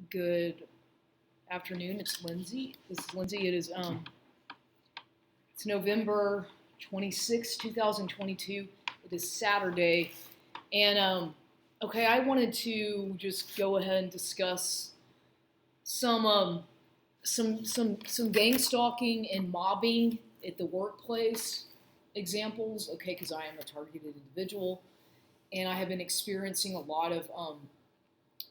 Good afternoon. It's Lindsay. This is Lindsay. It's November 26, 2022. It is Saturday. And I wanted to just go ahead and discuss some some gang stalking and mobbing at the workplace examples, okay, because I am a targeted individual and I have been experiencing a lot of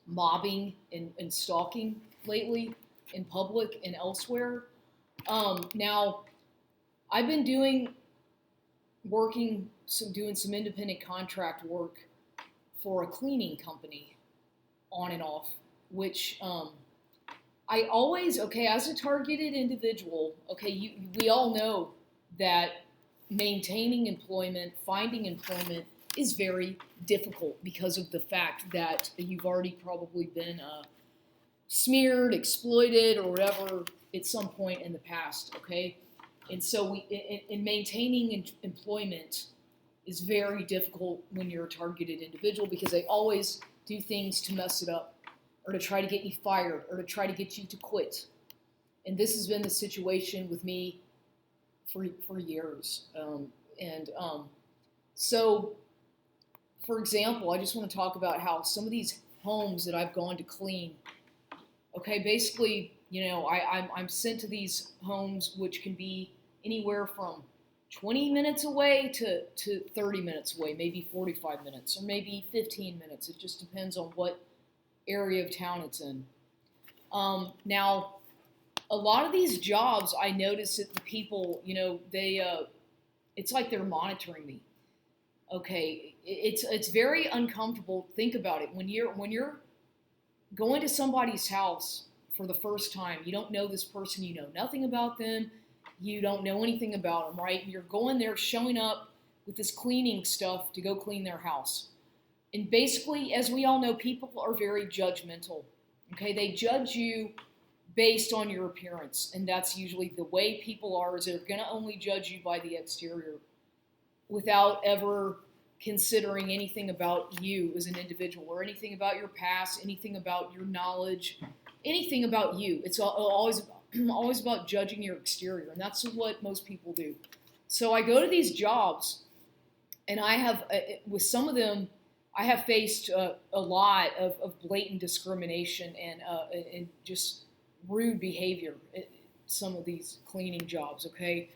mobbing and stalking lately in public and elsewhere. Now, I've been doing some independent contract work for a cleaning company on and off, which I always, okay, as a targeted individual, okay, we all know that maintaining employment, finding employment is very difficult because of the fact that you've already probably been smeared, exploited, or whatever at some point in the past, okay? And so in maintaining employment is very difficult when you're a targeted individual because they always do things to mess it up or to try to get you fired or to try to get you to quit. And this has been the situation with me for years. So, for example, I just want to talk about how some of these homes that I've gone to clean, okay, basically, I'm sent to these homes which can be anywhere from 20 minutes away to 30 minutes away, maybe 45 minutes, or maybe 15 minutes. It just depends on what area of town it's in. Now, a lot of these jobs, I notice that the people, it's like they're monitoring me. Okay, it's very uncomfortable. Think about it. When you're going to somebody's house for the first time, you don't know this person, you know nothing about them, you don't know anything about them, right? You're going there, showing up with this cleaning stuff to go clean their house. And basically, as we all know, people are very judgmental. Okay, they judge you based on your appearance, and that's usually the way people are. Is they're going to only judge you by the exterior, without ever considering anything about you as an individual or anything about your past, anything about your knowledge, anything about you. It's always about judging your exterior, and that's what most people do. So I go to these jobs, and I have, with some of them, I have faced a lot of blatant discrimination and just rude behavior at some of these cleaning jobs, okay?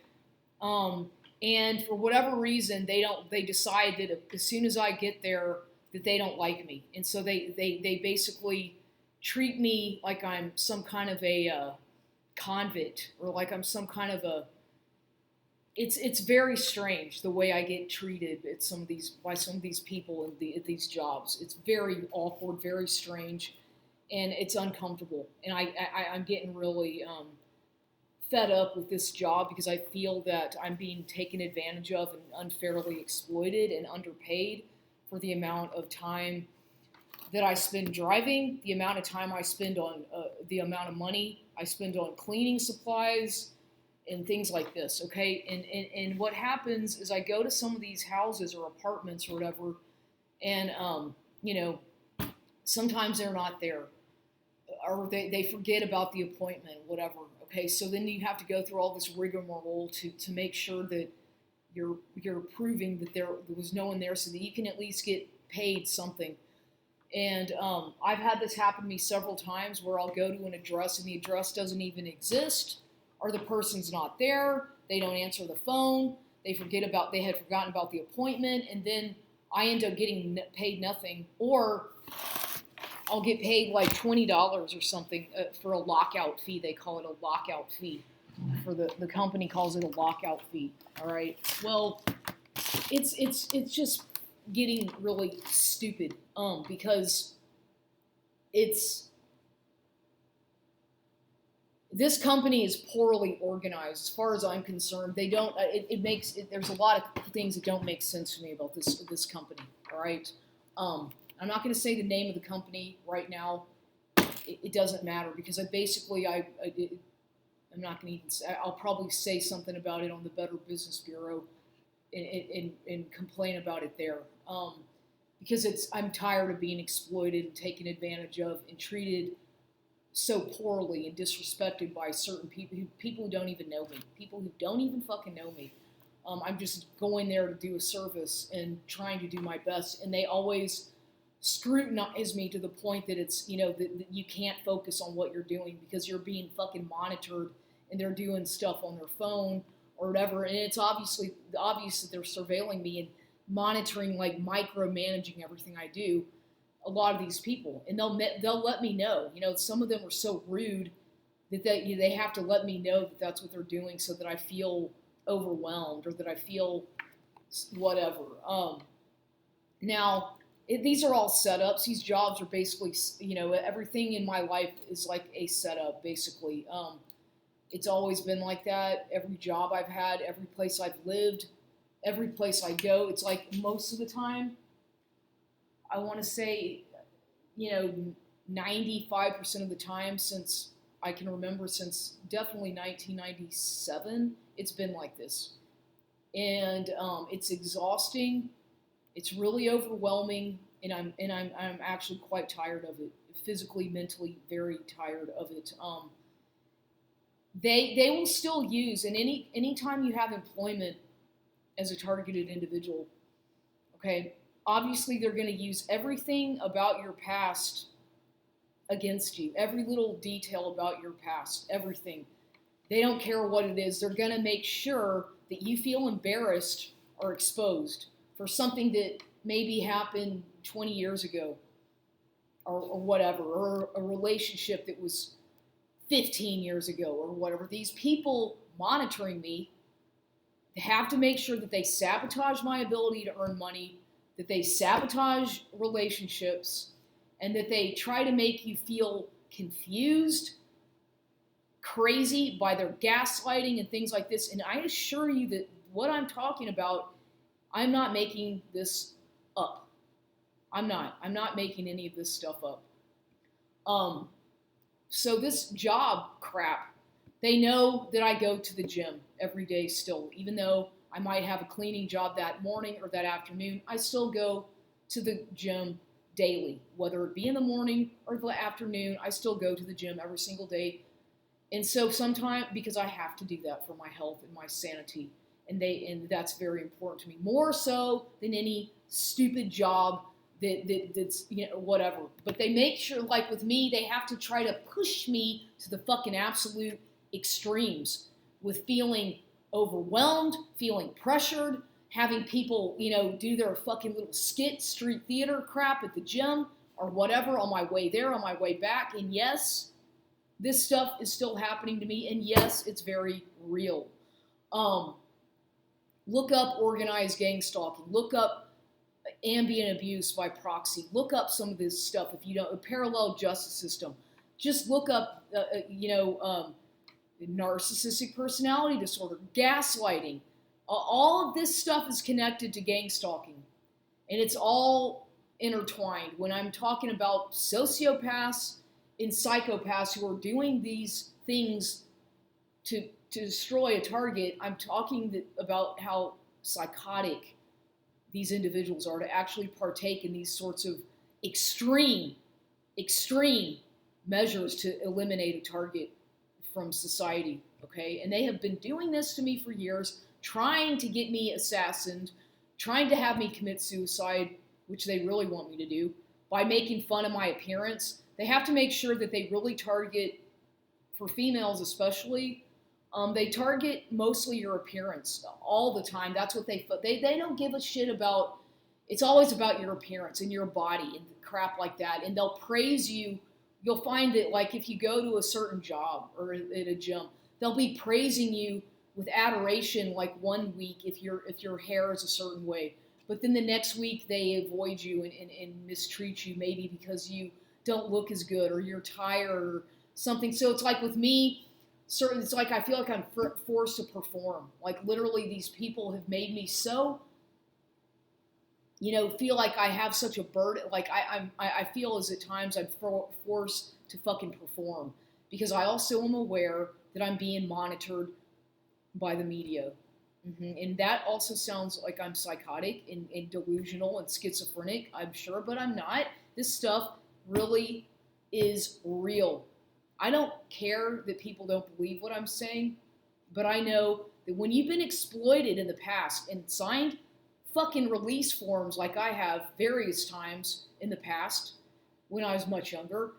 And for whatever reason, they decide that as soon as I get there, that they don't like me. And so they basically treat me like I'm some kind of a convict, or like I'm some kind of a, it's very strange the way I get treated at by some of these people at these jobs. It's very awkward, very strange, and it's uncomfortable. And I'm getting really fed up with this job because I feel that I'm being taken advantage of and unfairly exploited and underpaid for the amount of time that I spend driving, the amount of time I spend on, the amount of money I spend on cleaning supplies and things like this, okay? And what happens is I go to some of these houses or apartments or whatever, and, sometimes they're not there, or they forget about the appointment, whatever. Okay, so then you have to go through all this rigmarole to make sure that you're proving that there was no one there, so that you can at least get paid something. And I've had this happen to me several times where I'll go to an address and the address doesn't even exist, or the person's not there, they don't answer the phone, they had forgotten about the appointment, and then I end up getting paid nothing, or I'll get paid like $20 or something for a lockout fee. They call it a lockout fee. For the company calls it a lockout fee. All right. Well, it's just getting really stupid. Because this company is poorly organized as far as I'm concerned. They don't. There's a lot of things that don't make sense to me about this company. All right. I'm not going to say the name of the company right now. It doesn't matter because I'm not going to even say. I'll probably say something about it on the Better Business Bureau and complain about it there. Because I'm tired of being exploited and taken advantage of and treated so poorly and disrespected by certain people who don't even know me, people who don't even fucking know me. I'm just going there to do a service and trying to do my best, and they always scrutinize me to the point that it's, that you can't focus on what you're doing because you're being fucking monitored, and they're doing stuff on their phone or whatever, and it's obvious that they're surveilling me and monitoring, like micromanaging everything I do. A lot of these people, and they'll let me know. Some of them are so rude that they have to let me know that that's what they're doing, so that I feel overwhelmed or that I feel whatever. Now, these are all setups. These jobs are basically, everything in my life is like a setup, basically. It's always been like that. Every job I've had, every place I've lived, every place I go, it's like most of the time, I want to say, 95% of the time since I can remember, since definitely 1997, it's been like this. And it's exhausting. It's really overwhelming, and I'm actually quite tired of it. Physically, mentally, very tired of it. They will still use, and anytime you have employment as a targeted individual, okay, obviously they're going to use everything about your past against you. Every little detail about your past, everything. They don't care what it is. They're going to make sure that you feel embarrassed or exposed for something that maybe happened 20 years ago or whatever, or a relationship that was 15 years ago or whatever. These people monitoring me, they have to make sure that they sabotage my ability to earn money, that they sabotage relationships, and that they try to make you feel confused, crazy by their gaslighting and things like this. And I assure you that what I'm talking about, I'm not making this up. I'm not making any of this stuff up. So this job crap, they know that I go to the gym every day still. Even though I might have a cleaning job that morning or that afternoon, I still go to the gym daily. Whether it be in the morning or the afternoon, I still go to the gym every single day. And so sometimes, because I have to do that for my health and my sanity, and that's very important to me, more so than any stupid job that's whatever. But they make sure, like with me, they have to try to push me to the fucking absolute extremes with feeling overwhelmed, feeling pressured, having people, do their fucking little skit, street theater crap at the gym or whatever on my way there, on my way back. And yes, this stuff is still happening to me. And yes, it's very real. Look up organized gang stalking. Look up ambient abuse by proxy. Look up some of this stuff if you don't. A parallel justice system. Just look up, narcissistic personality disorder, gaslighting. All of this stuff is connected to gang stalking, and it's all intertwined. When I'm talking about sociopaths and psychopaths who are doing these things to destroy a target, I'm talking about how psychotic these individuals are to actually partake in these sorts of extreme measures to eliminate a target from society, okay? And they have been doing this to me for years, trying to get me assassinated, trying to have me commit suicide, which they really want me to do, by making fun of my appearance. They have to make sure that they really target, for females especially, they target mostly your appearance all the time. That's what they don't give a shit about. It's always about your appearance and your body and crap like that. And they'll praise you. You'll find that, like, if you go to a certain job or at a gym, they'll be praising you with adoration like 1 week if your hair is a certain way. But then the next week they avoid you and mistreat you, maybe because you don't look as good or you're tired or something. So it's like with me, it's like I feel like I'm forced to perform. Like literally these people have made me so, feel like I have such a burden. Like I feel as at times I'm forced to fucking perform, because I also am aware that I'm being monitored by the media. And that also sounds like I'm psychotic and delusional and schizophrenic, I'm sure, but I'm not. This stuff really is real. I don't care that people don't believe what I'm saying, but I know that when you've been exploited in the past and signed fucking release forms like I have various times in the past when I was much younger,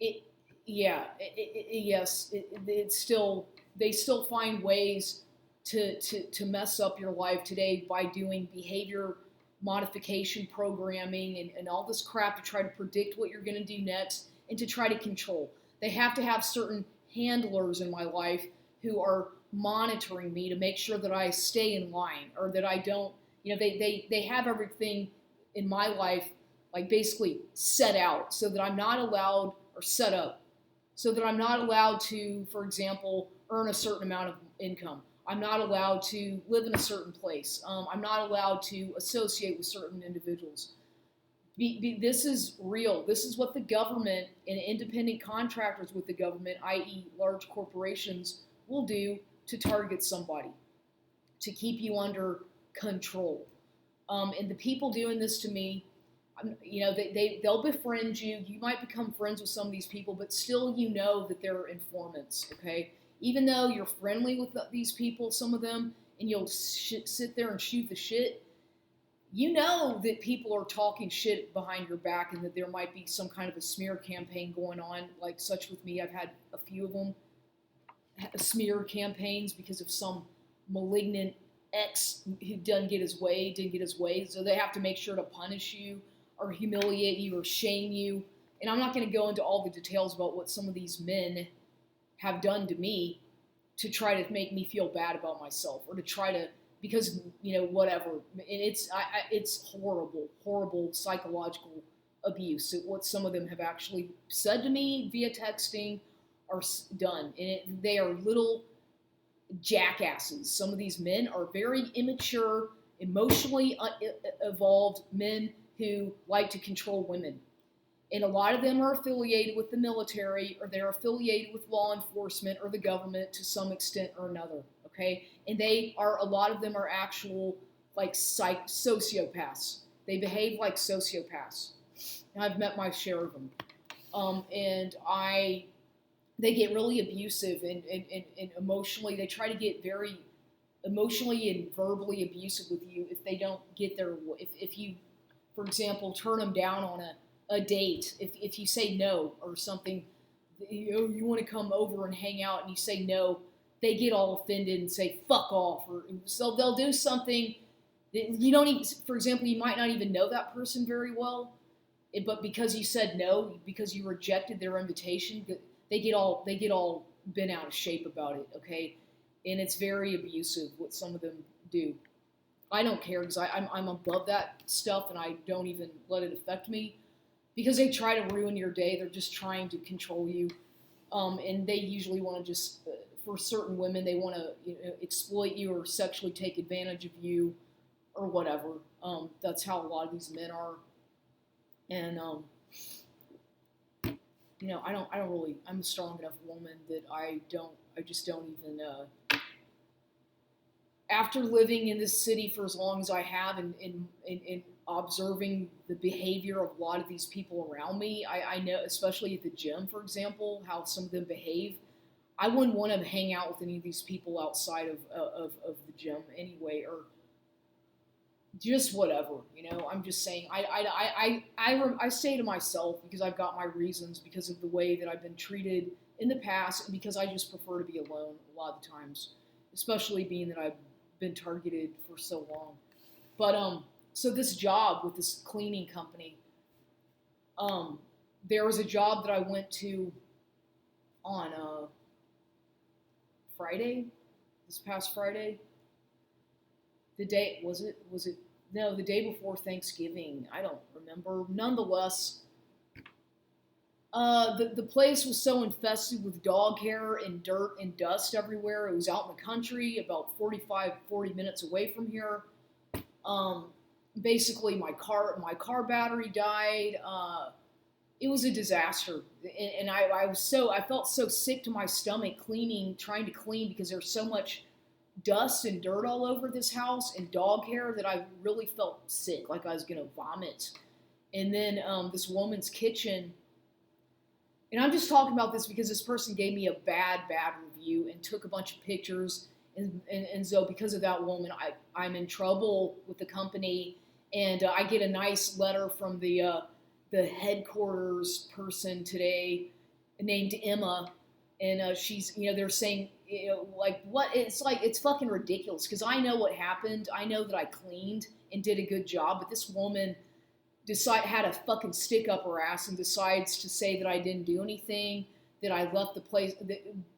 it, yeah, yes, it's still, they still find ways to mess up your life today by doing behavior modification programming and all this crap to try to predict what you're going to do next and to try to control. They have to have certain handlers in my life who are monitoring me to make sure that I stay in line or that I don't, they have everything in my life like basically set out so that I'm not allowed or set up so that I'm not allowed to, for example, earn a certain amount of income. I'm not allowed to live in a certain place. I'm not allowed to associate with certain individuals. This is real. This is what the government and independent contractors with the government, i.e., large corporations, will do to target somebody, to keep you under control. And the people doing this to me, they'll befriend you. You might become friends with some of these people, but still you know that they're informants, okay? Even though you're friendly with these people, some of them, and you'll sit there and shoot the shit, you know that people are talking shit behind your back and that there might be some kind of a smear campaign going on, like such with me. I've had a few of them, smear campaigns because of some malignant ex who didn't get his way, so they have to make sure to punish you or humiliate you or shame you. And I'm not going to go into all the details about what some of these men have done to me to try to make me feel bad about myself or to try to, because, whatever. And it's horrible psychological abuse. What some of them have actually said to me via texting or done. And they are little jackasses. Some of these men are very immature, emotionally evolved men who like to control women. And a lot of them are affiliated with the military or they're affiliated with law enforcement or the government to some extent or another, okay? And a lot of them are actual, like, sociopaths. They behave like sociopaths. And I've met my share of them. They get really abusive and emotionally, they try to get very emotionally and verbally abusive with you if they don't get if you, for example, turn them down on a date, if you say no or something, you want to come over and hang out and you say no, they get all offended and say fuck off, or so they'll do something that you don't even, for example, you might not even know that person very well, but because you said no, because you rejected their invitation, they get all bent out of shape about it, okay? And it's very abusive what some of them do. I don't care because I'm above that stuff and I don't even let it affect me because they try to ruin your day. They're just trying to control you. And they usually want to just, for certain women, they want to exploit you or sexually take advantage of you or whatever. That's how a lot of these men are. And, I'm a strong enough woman that I just don't even, after living in this city for as long as I have and observing the behavior of a lot of these people around me, I know, especially at the gym, for example, how some of them behave. I wouldn't want to hang out with any of these people outside of the gym anyway, or just whatever, I'm just saying, I say to myself, because I've got my reasons, because of the way that I've been treated in the past, and because I just prefer to be alone a lot of the times, especially being that I've been targeted for so long. But, so this job with this cleaning company, there was a job that I went to on, Friday, this past Friday. The day, no, the day before Thanksgiving. I don't remember. Nonetheless, the place was so infested with dog hair and dirt and dust everywhere. It was out in the country, about 40 minutes away from here. Basically, my car battery died. It was a disaster, and I felt so sick to my stomach trying to clean because there's so much dust and dirt all over this house and dog hair that I really felt sick, like I was gonna vomit. And then this woman's kitchen, And I'm just talking about this because this person gave me a bad review and took a bunch of pictures. And so because of that woman, I'm in trouble with the company. And I get a nice letter from the headquarters person today named Emma. And she's, they're saying, like, what? It's like, it's fucking ridiculous because I know what happened. I know that I cleaned and did a good job, but this woman had a fucking stick up her ass and decides to say that I didn't do anything, that I left the place.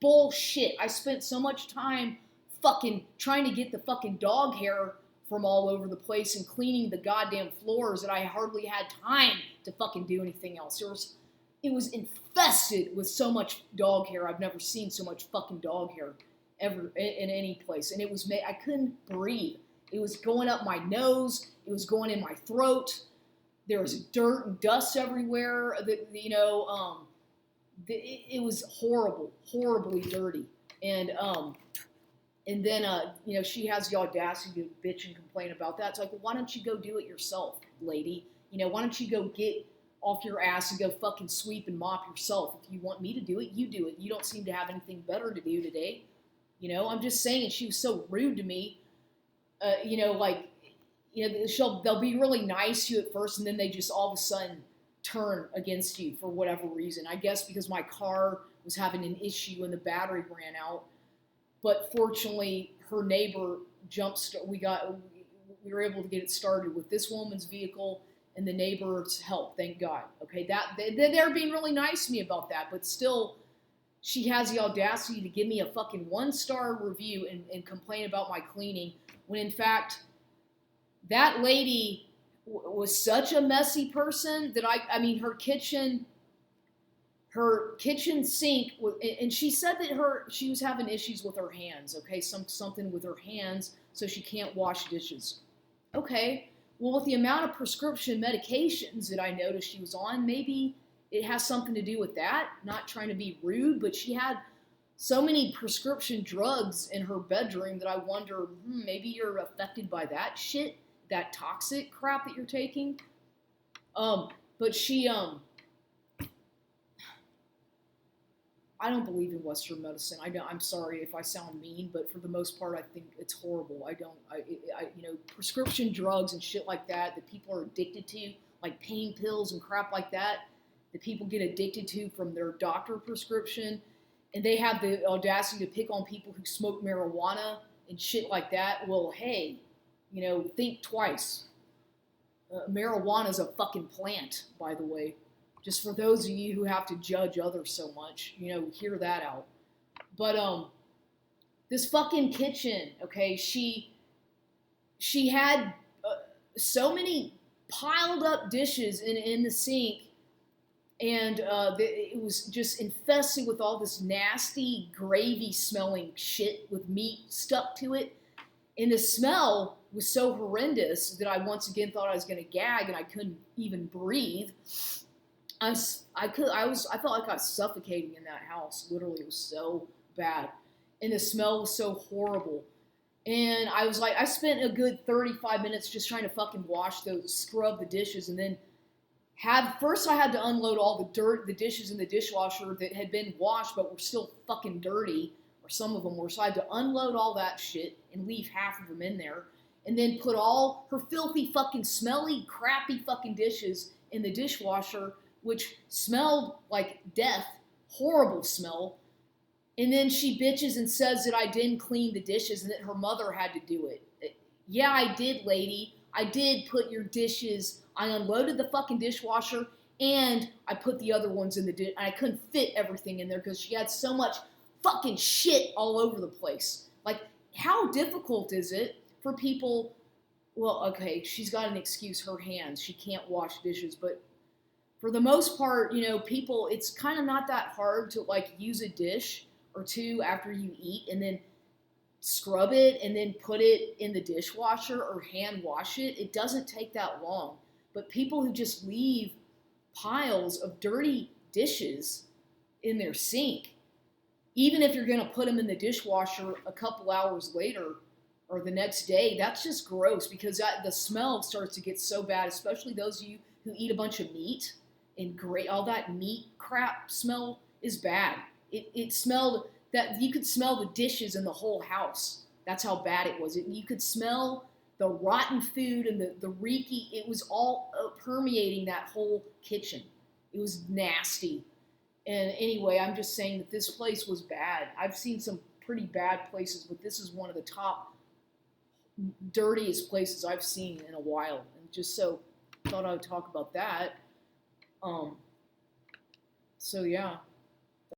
Bullshit. I spent so much time fucking trying to get the fucking dog hair from all over the place and cleaning the goddamn floors that I hardly had time to fucking do anything else. It was infested with so much dog hair. I've never seen so much fucking dog hair ever in any place. And I couldn't breathe. It was going up my nose. It was going in my throat. There was dirt and dust everywhere. It was horrible, horribly dirty. And then she has the audacity to bitch and complain about that. It's like, well, why don't you go do it yourself, lady? Why don't you go get off your ass and go fucking sweep and mop yourself? If you want me to do it, you do it. You don't seem to have anything better to do today. I'm just saying, she was so rude to me. They'll be really nice to you at first, and then they just all of a sudden turn against you for whatever reason. I guess because my car was having an issue and the battery ran out. But fortunately, her neighbor we were able to get it started with this woman's vehicle and the neighbor's help. Thank God. Okay, they're being really nice to me about that, but still, she has the audacity to give me a fucking 1-star review and complain about my cleaning when in fact that lady was such a messy person that her kitchen sink, and she said that she was having issues with her hands, okay, something with her hands, so she can't wash dishes. Okay, well, with the amount of prescription medications that I noticed she was on, maybe it has something to do with that. Not trying to be rude, but she had so many prescription drugs in her bedroom that I wonder, maybe you're affected by that shit, that toxic crap that you're taking. But she, I don't believe in Western medicine. I'm sorry if I sound mean, but for the most part, I think it's horrible. Prescription drugs and shit like that people are addicted to, like pain pills and crap like that people get addicted to from their doctor prescription, and they have the audacity to pick on people who smoke marijuana and shit like that. Well, hey, think twice. Marijuana is a fucking plant, by the way. Just for those of you who have to judge others so much, hear that out. But this fucking kitchen, okay, she had so many piled up dishes in the sink, and it was just infested with all this nasty gravy smelling shit with meat stuck to it. And the smell was so horrendous that I once again thought I was going to gag and I couldn't even breathe. I felt like I was suffocating in that house. Literally, it was so bad. And the smell was so horrible. And I was like, I spent a good 35 minutes just trying to fucking scrub the dishes, and then first I had to unload all the dirt, the dishes in the dishwasher that had been washed but were still fucking dirty, or some of them were. So I had to unload all that shit and leave half of them in there, and then put all her filthy fucking smelly, crappy fucking dishes in the dishwasher, which smelled like death, horrible smell. And then she bitches and says that I didn't clean the dishes and that her mother had to do it. Yeah, I did, lady. I did put your dishes. I unloaded the fucking dishwasher and I put the other ones in the dish. And I couldn't fit everything in there because she had so much fucking shit all over the place. Like, how difficult is it for people? Well, okay, she's got an excuse, her hands. She can't wash dishes, but for the most part, people, it's kind of not that hard to use a dish or two after you eat and then scrub it and then put it in the dishwasher or hand wash it. It doesn't take that long. But people who just leave piles of dirty dishes in their sink, even if you're going to put them in the dishwasher a couple hours later or the next day, that's just gross because the smell starts to get so bad, especially those of you who eat a bunch of meat. and great. All that meat crap smell is bad. It smelled that you could smell the dishes in the whole house. That's how bad it was. You could smell the rotten food and the reeky. It was all permeating that whole kitchen. It was nasty. And anyway, I'm just saying that this place was bad. I've seen some pretty bad places, but this is one of the top dirtiest places I've seen in a while. And just so thought I would talk about that. So yeah.